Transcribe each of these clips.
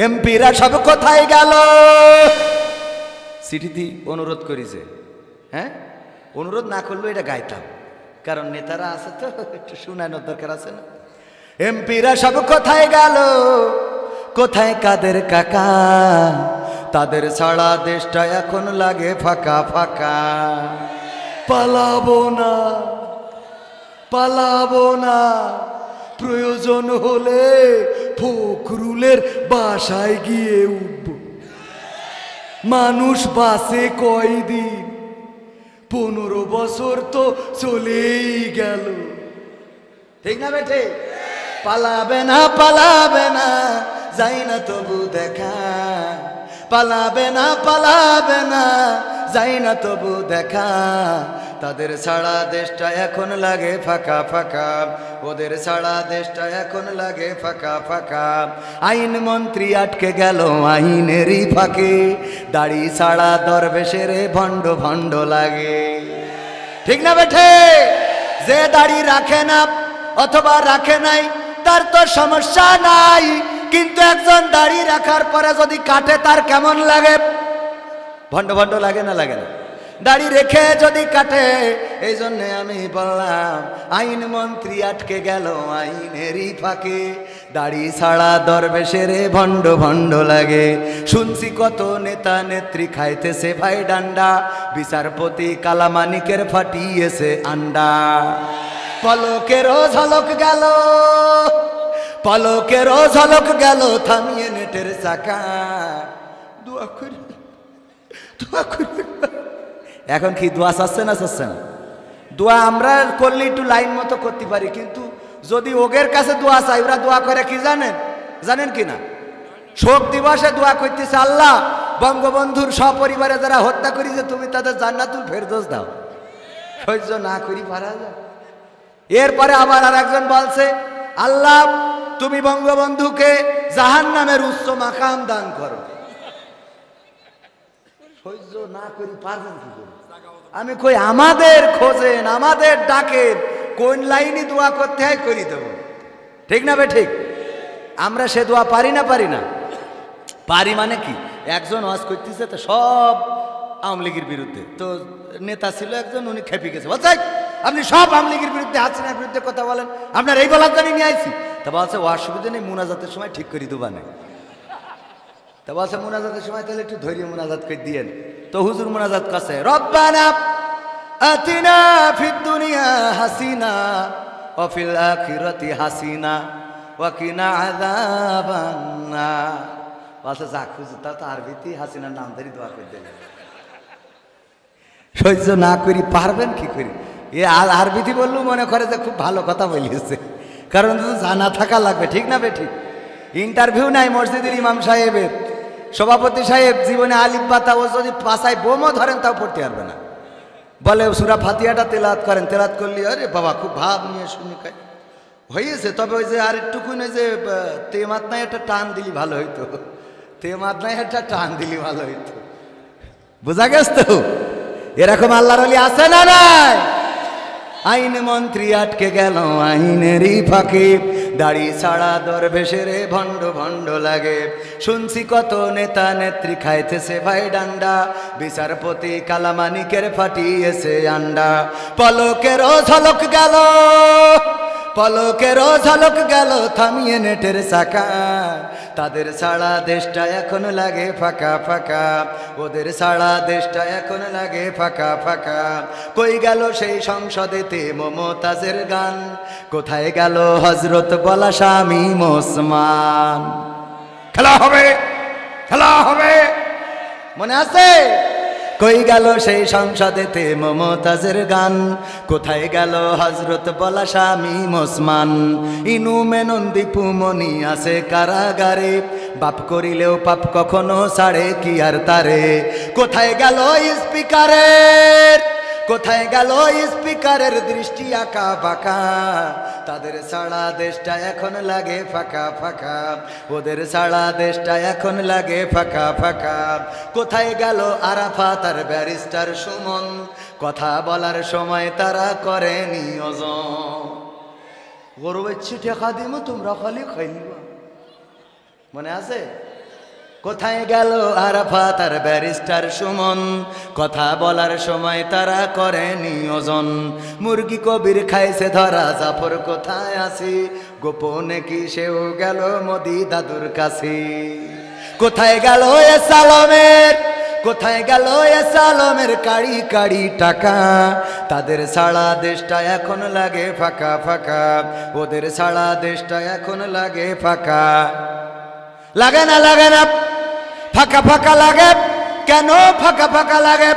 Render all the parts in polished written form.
এমপিরা সব কোথায় গেল? চিঠিতে অনুরোধ করেছে। হ্যাঁ, অনুরোধ না করলেও এটা গাইতাম, কারণ নেতারা আছে তো, একটু শুনানোর দরকার আছে না। এমপিরা সব কোথায় গেল? কোথায় কাদের কাকা? তাদের ছাড়া দেশটা এখন লাগে ফাঁকা ফাঁকা। পালাবো না, পালাবো না, প্রয়োজন হলে ফখরুলের বাসায় গিয়ে উঠব। মানুষ বাসে কয়দিন? 15 বছর তো চলেই গেল। ঠিক না বেঠে? পালাবে না, পালাবে না, যাই না তবু দেখা। পালাবে না, পালাবে না, যাই না তবু দেখা। তাদের ছাড়া দেশটা এখন লাগে ফাঁকা ফাঁকা। ওদের ছাড়া দেশটা এখন লাগে ফাঁকা ফাঁকা। আইন মন্ত্রী আটকে গেল আইনেরই ফাঁকে। দাড়ি ছাড়া দরবেশের ভণ্ড ভণ্ড লাগে। ঠিক না বেঠে? যে দাড়ি রাখে না অথবা রাখে নাই তার তো সমস্যা নাই, কিন্তু একজন দাড়ি রাখার পরে যদি কাটে তার কেমন লাগে? ভণ্ড ভণ্ড লাগে না লাগে না? দাড়ি রেখে যদি কাটে, এই জন্য আমি বললাম আইন মন্ত্রী আটকে গেল আইনেরই ফাঁকে। দাড়ি ছাড়া দরবেশের ভণ্ড ভণ্ড লাগে। শুনছি কত নেতা নেত্রী খাইতেছে ভাই ডান্ডা, বিচারপতি কালামানিকের ফাটিয়েছে আন্ডা। পলকেরও ঝলক গেল, পলকেরও ঝলক গেল, থামিয়ে নেটের চাকা। দোয়া করি, দোয়া করি। এখন কি দোয়া চাচ্ছে না চাচ্ছে না? দোয়া আমরা করলে একটু লাইন মতো করতে পারি, কিন্তু যদি ওগের কাছে দোয়া চাই, ওরা দোয়া করে কি জানেন? জানেন কি না? শোক দিবসে দোয়া করতেছে, আল্লাহ বঙ্গবন্ধুর সপরিবারে যারা হত্যা করেছে তুমি তাদের জান্নাতুল ফেরদৌস দাও। সহ্য না করি পারা যায়। এরপরে আবার আর একজন বলছে, আল্লাহ তুমি বঙ্গবন্ধুকে জাহান্নামের উচ্চ মাকাম দান করো। সহ্য না করি পারবেন কি করে? আমি কই আমাদের খোঁজেন, আমাদের ডাকেন, কোন লাইনে দোয়া করতে হয় করি দেব। ঠিক না বে ঠিক? আমরা সে দোয়া পারি না? পারি না? পারি মানে কি? একজন ওয়াজ করতেছে তো সব আওয়ামী লীগের বিরুদ্ধে, তো নেতা ছিল একজন, উনি খেপে গেছে, বলছে আপনি সব আওয়ামী লীগের বিরুদ্ধে, হাসিনার বিরুদ্ধে কথা বলেন, আপনার এই বলার জন্য নিয়ে আইছি। তা বলছে ও অসুবিধা নেই, মুনাজাতের সময় ঠিক করে দেবানে। তা বলছে মুনাজাতের সময় তাহলে একটু ধৈর্য মুনাজাত করে দিয়েন। তো হুজুর মুনাজাত কাছে, রব্বানা আতিনা ফিদ দুনিয়া হাসিনা ওয়া ফিল আখিরাতি হাসিনা ওয়া কিনা আযাবান নার। বলছে যাক হুজুর, তা তো আরবিতে হাসিনার নাম ধরে দোয়া করে দিলেন। সহ্য না করি পারবেন কি করি? এ আরবিতে বললেও মনে করে যে খুব ভালো কথা বলিয়েছে, কারণ জানা থাকা লাগবে। ঠিক না বে ঠিক? ইন্টারভিউ নাই মসজিদের ইমাম সাহেবের, সভাপতি সাহেব জীবনে আলিফ বা তা ও যদি পাশায় বোমও ধরেন তাও পড়তে পারবে না। বলে সূরা ফাতিহাটা তেলাওয়াত করেন, তেলাওয়াত করলে আরে বাবা খুব ভাব নিয়ে শুনি কাই হয়েছে। তবে ওই যে আরেকটুকু না যে তেমাত নাই একটা টান দিলি ভালো হইতো, তেমাত নাই একটা টান দিলি ভালো হইতো। বোঝা গেছ তো? এরকম আল্লাহর ওলি আছে না নাই? আইন মন্ত্রী আটকে গেল আইনেরই ফাঁকে। দাড়ি ছাড়া দরবেশের ভণ্ড ভণ্ড লাগে। শুনছি কত নেতা নেত্রী খাইতেছে ভাই ডান্ডা, বিচারপতি কালামানিকের ফাটিয়েছে আন্ডা। পলকেরও ঝলক গেল, পলকেরও ঝলক গেল, থামিয়ে নেটের চাকা। তাদের ছাড়া দেশটা এখন লাগে ফাঁকা ফাঁকা। ওদের ছাড়া দেশটা এখন লাগে ফাঁকা ফাঁকা। কই গেল সেই সংসদেতে মমতাজের গান? কোথায় গেল হজরত বলা শামীম ওসমান? খেলা হবে, খেলা হবে, মনে আছে? কই গেল সেই সংসদেতে মমতাজের গান? কোথায় গেল হজরত বলা শামীম ওসমান? ইনু মেনন দীপু মনি আছে কারাগারে, বাপ করিলেও পাপ কখনো ছাড়ে কি আর তারে। কোথায় গেল স্পিকারের, কোথায় গেল স্পিকারের দৃষ্টি আঁকা বাঁকা? তাদের ছাড়া দেশটা এখন লাগে ফাঁকা ফাঁকা। ওদের ছাড়া দেশটা এখন লাগে ফাঁকা ফাঁকা। কোথায় গেল আরাফাত আর ব্যারিস্টার সুমন? কথা বলার সময় তারা করে নিয়োজন। গরু বাচ্চি ঠেকা দিব তোমরা খালি খাইবা, মনে আছে? কোথায় গেল আরাফাত আর ব্যারিস্টার সুমন, কথা বলার সময় তারা করে নিয়োজন। মুরগি কবির খাইছে ধরা, জাফর কোথায় আছে, গোপনে কি সেও গেল মোদি দাদুর কাছে। কোথায় গেল এ সালমের, কোথায় গেল এ সালমের কাড়ি কাড়ি টাকা, তাদের সারা দেশটা এখন লাগে ফাঁকা ফাঁকা, ওদের সারা দেশটা এখন লাগে ফাঁকা। লাগে না লাগে না, ফাঁকা ফাঁকা লাগে কেন, ফাঁকা ফাঁকা লাগে?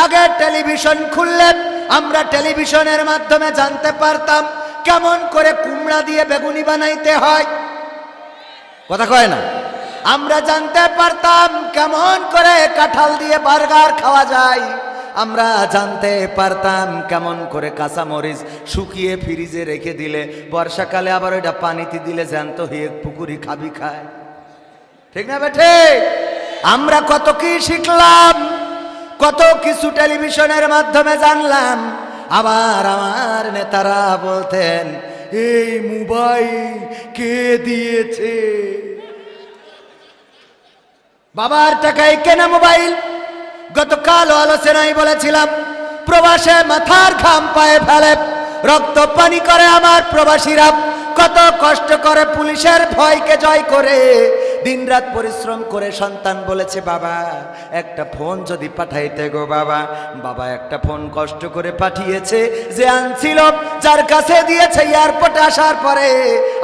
আগে টেলিভিশন খুললে আমরা টেলিভিশনের মাধ্যমে জানতে পারতাম কেমন করে কুমড়া দিয়ে বেগুনি বানাইতে হয়, কথা কয় না? আমরা জানতে পারতাম কেমন করে কাঁঠাল দিয়ে বার্গার খাওয়া যায়, আমরা জানতে পারতাম কেমন করে কাঁচামরিচ শুকিয়ে ফ্রিজে রেখে দিলে বর্ষাকালে আবার ওইটা পানিতে দিলে জ্যান্ত হয়ে পুকুরি খাবি খায়, ঠিক না বেঠে? আমরা কত কি শিখলাম, কত কিছু টেলিভিশনের মাধ্যমে জানলাম। আবার আমার নেতারা বলতেন এই মোবাইল কে দিয়েছে? বাবার টাকায় কেনা মোবাইল। গতকাল আলোচনায় বলেছিলাম প্রবাসে মাথার ঘাম পায়ে ফেলে রক্ত পানি করে আমার প্রবাসীরা, কত কষ্ট করে পুলিশের ভয়কে জয় করে দিনরাত পরিশ্রম করে সন্তান বলেছে বাবা একটা ফোন যদি পাঠাইতে গো বাবা। বাবা একটা ফোন কষ্ট করে পাঠিয়েছে, যে আনছিল যার কাছে দিয়েছে এয়ারপোর্টে আসার পরে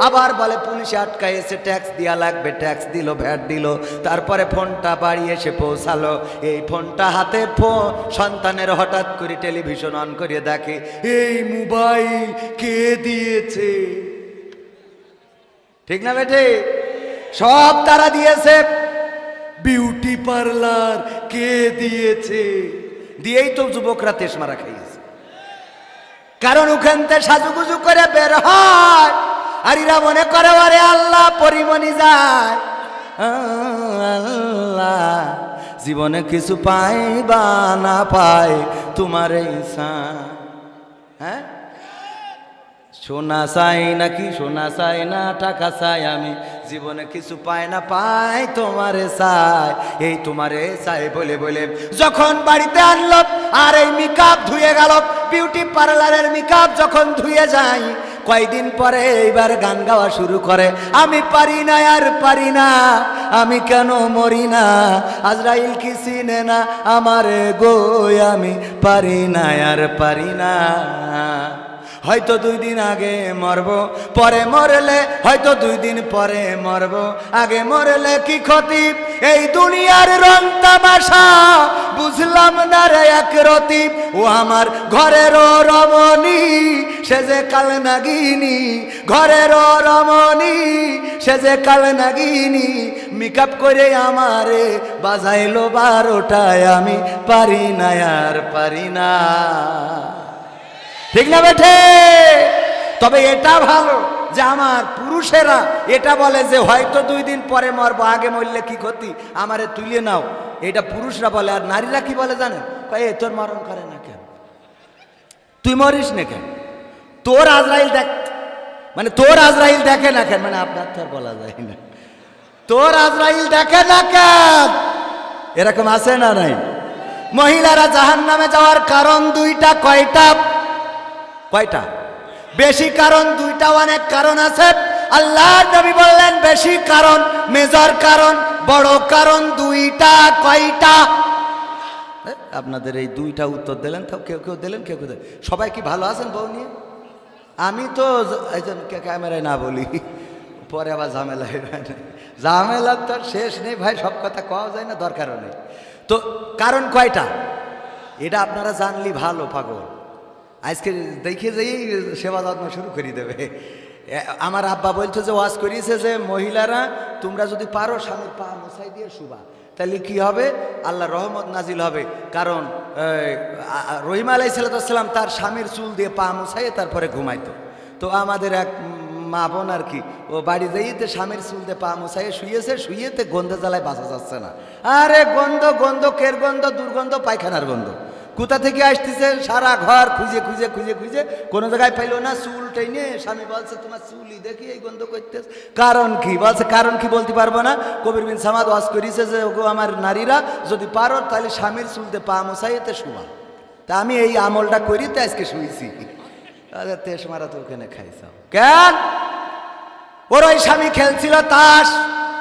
আবার বলে পুলিশে আটকাইছে, ট্যাক্স দেওয়া লাগবে, ট্যাক্স দিল, ভ্যাট দিল, তারপরে ফোনটা বাড়ি এসে পৌঁছালো। এই ফোনটা হাতে সন্তানের হঠাৎ করে টেলিভিশন অন করিয়ে দেখে এই মোবাইল কে দিয়েছে, ঠিক না বেটে? সব তারা দিয়েছে। বিউটি পার্লার কে দিয়েছে? দিয়েই তো যুবকরা তেজ মারা খাইয়েছে, কারণ ওখান থেকে সাজুগুজু করে বের হয় আর এরা মনে করে আরে আল্লাহ পরিমণি যায়, আল্লাহ জীবনে কিছু পাই বা না পাই তোমার ইচ্ছা। হ্যাঁ, সোনা চাই নাকি সোনা চাই না, টাকা চাই আমি, জীবনে কিছু পাই না পাই তোমারে চাই, এই তোমারে চাই বলে বলে যখন বাড়িতে আনলো আর এই মেকআপ ধুয়ে গেল, বিউটি পার্লারের মেকআপ যখন ধুয়ে যায় কয়দিন পরে এইবার গান গাওয়া শুরু করে, আমি পারি না আর পারি না, আমি কেন মরি না, আজরাইল কি চিনে না আমারে গো, আমি পারি না আর পারি না। হয়তো 2 দিন আগে মরব, পরে মরলে হয়তো 2 দিন পরে মরব, আগে মরলে কি ক্ষতি, এই দুনিয়ার রং তামাশা বুঝলাম না রে এক রতি, ও আমার ঘরের রমণী সে যে কাল নাগিনী, ঘরের রমণী সে যে কাল নাগিনী, মেকআপ করে আমারে বাজাইলো 12টায়, আমি পারি না আর পারি না, ঠিক না বেঠে? তবে এটা ভালো যে আমার পুরুষেরা এটা বলে যে হয়তো 2 দিন পরে মরবো, আগে মরলে কি ক্ষতি, আমারে তুলে নাও, এটা পুরুষরা বলে। আর নারীরা কি বলে জানেন? এ তোর মরণ করে না কেন, তুই মরিস না কেন, তোর আজরাইল দেখ, মানে তোর আজরাইল দেখে না কেন, মানে আপনার তো আর বলা যায় না, তোর আজরাইল দেখে না কেন, এরকম আছে না নাই? মহিলারা জাহান্নামে যাওয়ার কারণ 2টা, কয়টা? কয়টা? বেশি কারণ 2টা, অনেক কারণ আছে। আল্লাহর নবী বললেন বেশি কারণ, মেজর কারণ, বড় কারণ 2টা, কয়টা? আপনাদের এই 2টা উত্তর দিলেন, তো কেউ কেউ দিলেন, কেউ কেউ দিলেন। সবাই কি ভালো আছেন বউ নিয়ে? আমি তো একজনকে ক্যামেরায় না বলি, পরে আবার ঝামেলা, ঝামেলার তো শেষ নেই ভাই, সব কথা কওয়া যায় না, দরকারও নেই। তো কারণ কয়টা এটা আপনারা জানলি ভালো, পাগল আজকে দেখে যেই সেবা যত্ন শুরু করে দেবে। আমার আব্বা বলছে যে ওয়াজ করিয়েছে যে মহিলারা তোমরা যদি পারো স্বামীর পা মোছাই দিয়ে শুবা, তাহলে কি হবে? আল্লাহ রহমত নাজিল হবে। কারণ রহিম আলাইহিসসালাম তার স্বামীর চুল দিয়ে পা মোছাইয়ে তারপরে ঘুমাইতো। তো আমাদের এক মা বোন আর কি, ও বাড়ি যাইতে স্বামীর চুল দিয়ে পা মোছাইয়ে শুয়েছে, শুয়েতে গন্ধে জ্বালায় বাঁচা যাচ্ছে না। আরে গন্ধ, গন্ধ কের গন্ধ, দুর্গন্ধ, পায়খানার গন্ধ। কোথা থেকে আসতেছে সারা ঘর খুঁজে খুঁজে খুঁজে খুঁজে কোনো জায়গায় পাইলো না, চুল টেনে স্বামী বলছে তোমার চুলই দেখি এই গন্ধ করতেছে, কারণ কি বলছে, কারণ কি বলতে পারবো না। কবির বিন সামাদ ওয়াজ করেছে যে ওগো আমার নারীরা যদি পারো তাহলে স্বামীর চুলতে পা মশাই এতে শোয়া। তা আমি এই আমলটা করি তো আজকে শুয়েছি। তেস মারা তো ওখানে খাইছ কেন? ওর ওই স্বামী খেলছিল তাস,